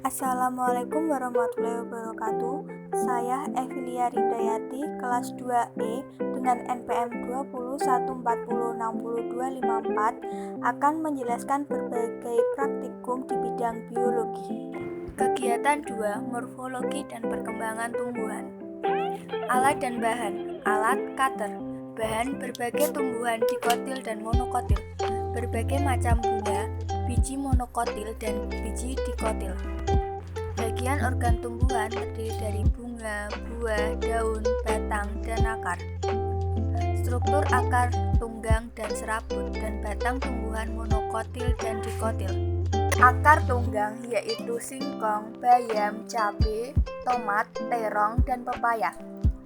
Assalamualaikum warahmatullahi wabarakatuh. Saya Evilia Rindayati, kelas 2E dengan NPM 2014060254 akan menjelaskan berbagai praktikum di bidang biologi. Kegiatan 2, morfologi dan perkembangan tumbuhan. Alat dan bahan. Alat, cutter. Bahan, berbagai tumbuhan dikotil dan monokotil. Berbagai macam bunga, biji monokotil dan biji dikotil. Bagian organ tumbuhan terdiri dari bunga, buah, daun, batang, dan akar. Struktur akar, tunggang, dan serabut, dan batang tumbuhan monokotil dan dikotil. Akar tunggang yaitu singkong, bayam, cabai, tomat, terong, dan pepaya.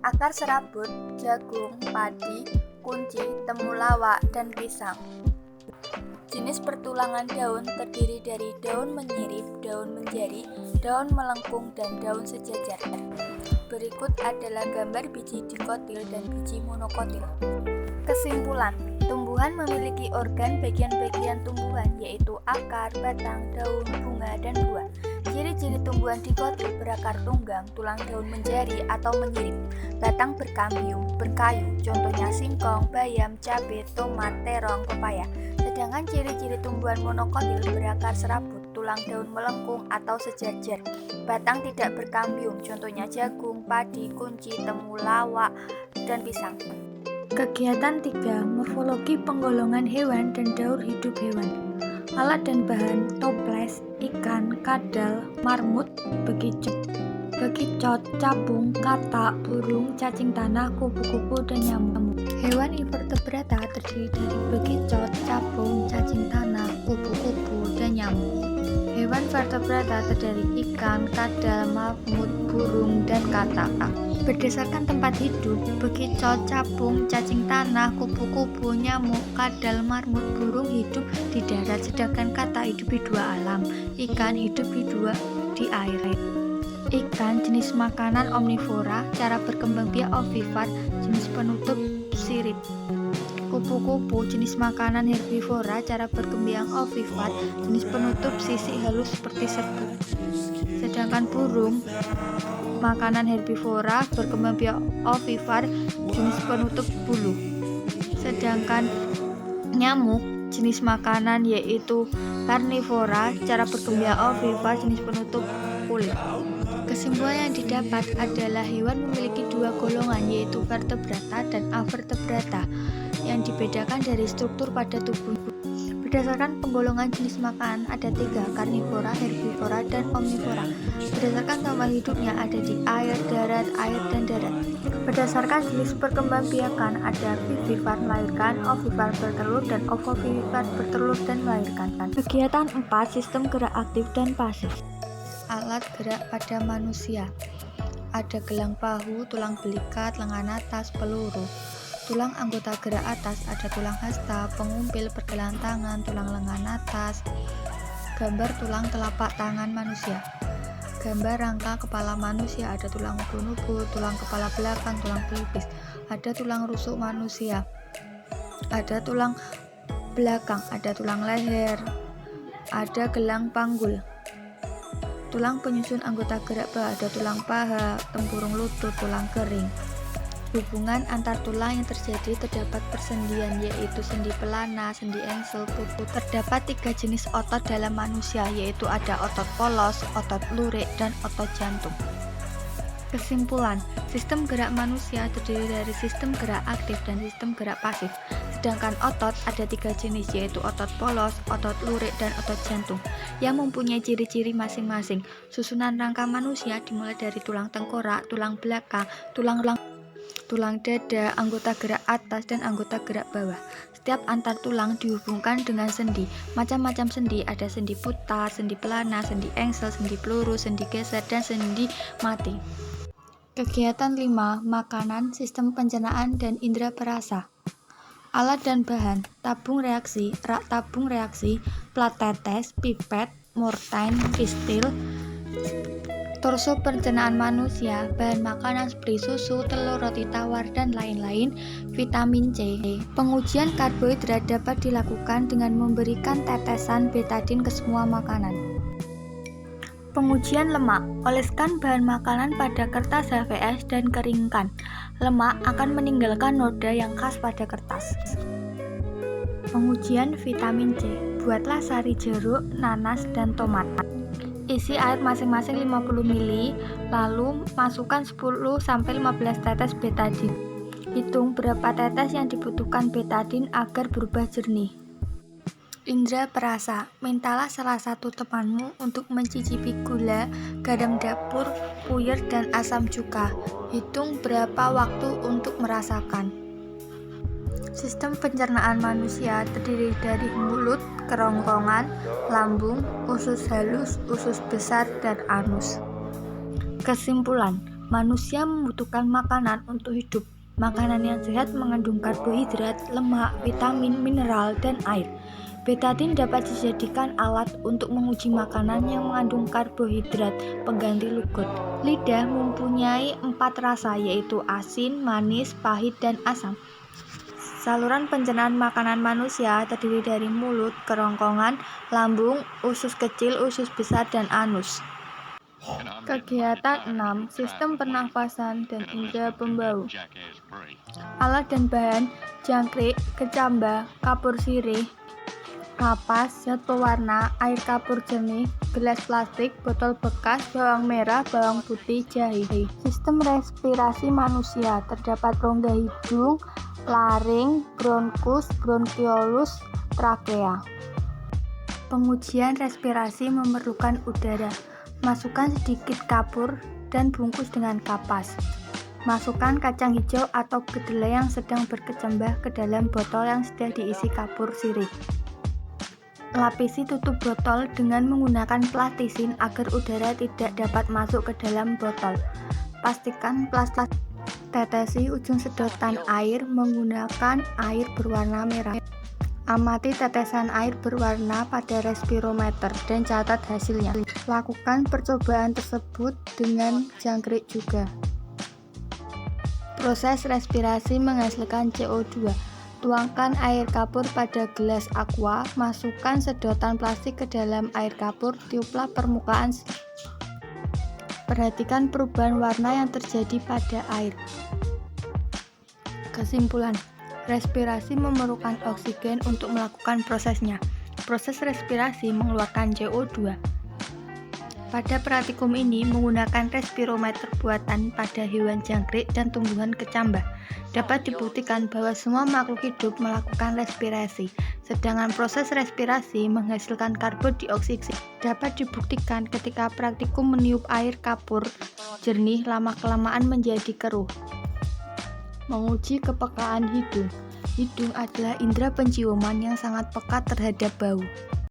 Akar serabut, jagung, padi, kunci, temulawak, dan pisang. Jenis pertulangan daun terdiri dari daun menyirip, daun menjari, daun melengkung, dan daun sejajar. Berikut adalah gambar biji dikotil dan biji monokotil. Kesimpulan, tumbuhan memiliki organ bagian-bagian tumbuhan yaitu akar, batang, daun, bunga, dan buah. Ciri-ciri tumbuhan dikotil berakar tunggang, tulang daun menjari atau menyirip, batang berkambium, berkayu, contohnya singkong, bayam, cabai, tomat, terong, pepaya. Sedangkan ciri-ciri tumbuhan monokotil berakar serabut, tulang daun melengkung atau sejajar, batang tidak berkambium, contohnya jagung, padi, kunci, temulawak, dan pisang. Kegiatan 3, morfologi penggolongan hewan dan daur hidup hewan. Alat dan bahan, toples, ikan, kadal, marmut, bekicot, capung, katak, burung, cacing tanah, kupu-kupu, dan nyamuk. Hewan invertebrata terdiri dari bekicot, capung, cacing tanah, kupu-kupu, dan nyamuk. Hewan vertebrata terdiri ikan, kadal, marmut, burung, dan katak. Berdasarkan tempat hidup, bekicot, capung, cacing tanah, kupu-kupu, nyamuk, kadal, marmut, burung hidup di darat, sedangkan katak hidup di dua alam. Ikan hidup di air. Ikan jenis makanan omnivora, cara berkembang biak ovipar, jenis penutup sirip. Kupu-kupu jenis makanan herbivora, cara berkembang ovipar, jenis penutup sisik halus seperti serbuk. Sedangkan burung makanan herbivora, berkembang biak ovipar, jenis penutup bulu. Sedangkan nyamuk jenis makanan yaitu karnivora, cara berkembang ovipar, jenis penutup kulit. Kesimpulan yang didapat adalah hewan memiliki dua golongan yaitu vertebrata dan avertebrata yang dibedakan dari struktur pada tubuh. Berdasarkan penggolongan jenis makan ada 3, karnivora, herbivora, dan omnivora. Berdasarkan tempat hidupnya ada di air, darat, dan darat. Berdasarkan jenis perkembangbiakan ada vivipar melahirkan, ovipar bertelur, dan ovovivipar bertelur dan melahirkan. Kegiatan 4, sistem gerak aktif dan pasif. Alat gerak pada manusia. Ada gelang pahu, tulang belikat, lengan atas, peluru. Tulang anggota gerak atas ada tulang hasta, pengumpil, pergelangan tangan, tulang lengan atas. Gambar tulang telapak tangan manusia. Gambar rangka kepala manusia ada tulang ubun-ubun, tulang kepala belakang, tulang pelipis. Ada tulang rusuk manusia. Ada tulang belakang, ada tulang leher. Ada gelang panggul. Tulang penyusun anggota gerak bawah ada tulang paha, tempurung lutut, tulang kering. Hubungan antar tulang yang terjadi terdapat persendian yaitu sendi pelana, sendi engsel, kuku. Terdapat 3 jenis otot dalam manusia yaitu ada otot polos, otot lurik, dan otot jantung. Kesimpulan, sistem gerak manusia terdiri dari sistem gerak aktif dan sistem gerak pasif. Sedangkan otot ada 3 jenis yaitu otot polos, otot lurik, dan otot jantung yang mempunyai ciri-ciri masing-masing. Susunan rangka manusia dimulai dari tulang tengkorak, tulang belakang, tulang dada, anggota gerak atas, dan anggota gerak bawah. Setiap antar tulang dihubungkan dengan sendi. Macam-macam sendi ada sendi putar, sendi pelana, sendi engsel, sendi peluru, sendi geser, dan sendi mati. Kegiatan 5, makanan, sistem pencernaan, dan indera perasa. Alat dan bahan, tabung reaksi, rak tabung reaksi, plat tetes, pipet, mortain, pistil. Torso pencernaan manusia, bahan makanan seperti susu, telur, roti tawar, dan lain-lain. Vitamin C. Pengujian karbohidrat dapat dilakukan dengan memberikan tetesan betadin ke semua makanan. Pengujian lemak. Oleskan bahan makanan pada kertas HVS dan keringkan. Lemak akan meninggalkan noda yang khas pada kertas. Pengujian vitamin C. Buatlah sari jeruk, nanas, dan tomat. Isi air masing-masing 50 ml, lalu masukkan 10-15 tetes betadine. Hitung berapa tetes yang dibutuhkan betadine agar berubah jernih. Indra perasa, mintalah salah satu temanmu untuk mencicipi gula, garam dapur, puyer, dan asam cuka. Hitung berapa waktu untuk merasakan. Sistem pencernaan manusia terdiri dari mulut, kerongkongan, lambung, usus halus, usus besar, dan anus. Kesimpulan, manusia membutuhkan makanan untuk hidup. Makanan yang sehat mengandung karbohidrat, lemak, vitamin, mineral, dan air. Betadine dapat dijadikan alat untuk menguji makanan yang mengandung karbohidrat pengganti lugut. Lidah mempunyai 4 rasa, yaitu asin, manis, pahit, dan asam. Saluran pencernaan makanan manusia terdiri dari mulut, kerongkongan, lambung, usus kecil, usus besar, dan anus. Kegiatan 6. Sistem pernafasan dan indera pembau. Alat dan bahan: jangkrik, kecambah, kapur sirih, kapas, zat pewarna, air kapur jernih, gelas plastik, botol bekas, bawang merah, bawang putih, jahe. Sistem respirasi manusia terdapat rongga hidung, laring, bronkus, bronkiolus, trakea. Pengujian respirasi memerlukan udara. Masukkan sedikit kapur dan bungkus dengan kapas. Masukkan kacang hijau atau kedelai yang sedang berkecambah ke dalam botol yang sudah diisi kapur sirih. Lapisi tutup botol dengan menggunakan plastisin agar udara tidak dapat masuk ke dalam botol. Pastikan plastik. Tetesi ujung sedotan air menggunakan air berwarna merah. Amati tetesan air berwarna pada respirometer dan catat hasilnya. Lakukan percobaan tersebut dengan jangkrik juga. Proses respirasi menghasilkan CO2. Tuangkan air kapur pada gelas aqua, masukkan sedotan plastik ke dalam air kapur, tiuplah permukaan. Perhatikan perubahan warna yang terjadi pada air. Kesimpulan, respirasi memerlukan oksigen untuk melakukan prosesnya. Proses respirasi mengeluarkan CO2. Pada praktikum ini menggunakan respirometer buatan pada hewan jangkrik dan tumbuhan kecambah. Dapat dibuktikan bahwa semua makhluk hidup melakukan respirasi, sedangkan proses respirasi menghasilkan karbon dioksida. Dapat dibuktikan ketika praktikum meniup air kapur jernih lama-kelamaan menjadi keruh. Menguji kepekaan hidung. Hidung adalah indera penciuman yang sangat peka terhadap bau.